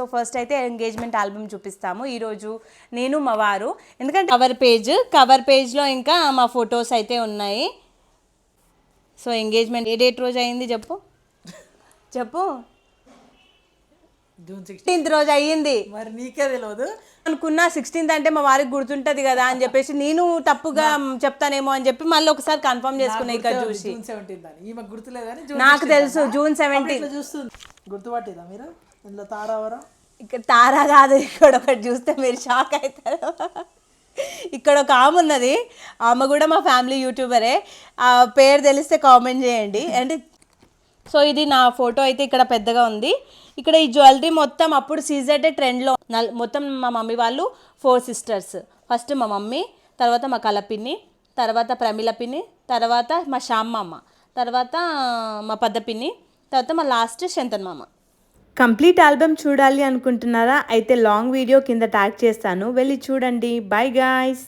So first అయితే engagement album చూపిస్తాము ఈరోజు నేను మా వారు, ఎందుకంటే కవర్ పేజ్లో ఇంకా మా ఫొటోస్ అయితే ఉన్నాయి. సో ఎంగేజ్మెంట్ ఏ డేట్ రోజు అయింది చెప్పు జూన్ 16th రోజు అయ్యింది. మరి నీకే తెలియదు అనుకున్నా 16th అంటే మా వారికి గుర్తుంటది కదా అని చెప్పేసి నేను తప్పుగా చెప్తానేమో అని చెప్పి మళ్ళీ ఒకసారి కన్ఫర్మ్ చేసుకున్నా ఇక్కడ చూసి. జూన్ 17 అని ఈమె గుర్తులేదని నాకు తెలుసు జూన్ 17 చూస్తుంది. గుర్తుపట్టిదా మీరు ఇందులో తారావరం? ఇక్కడ తారా కాదు, ఇక్కడ ఒకటి చూస్తే మీరు షాక్ అవుతారు. ఇక్కడ ఒక ఆమె ఉన్నది, ఆమె కూడా మా ఫ్యామిలీ యూట్యూబరే. ఆ పేరు తెలిస్తే కామెంట్ చేయండి. అంటే సో ఇది నా ఫోటో అయితే ఇక్కడ పెద్దగా ఉంది. ఇక్కడ ఈ జ్యువెలరీ మొత్తం అప్పుడు సీజెడ్ ట్రెండ్లో మొత్తం మా మమ్మీ వాళ్ళు 4 sisters. ఫస్ట్ మా మమ్మీ, తర్వాత మా కలపిన్ని, తర్వాత ప్రమిళ పిన్ని, తర్వాత మా శ్యామ్మమ్మ, తర్వాత మా పెద్ద పిన్ని, తర్వాత మా లాస్ట్ శంతన్ మామ. కంప్లీట్ ఆల్బమ్ చూడాలి అనుకుంటున్నారా? అయితే లాంగ్ వీడియో కింద ట్యాగ్ చేస్తాను, వెళ్ళి చూడండి. By guys.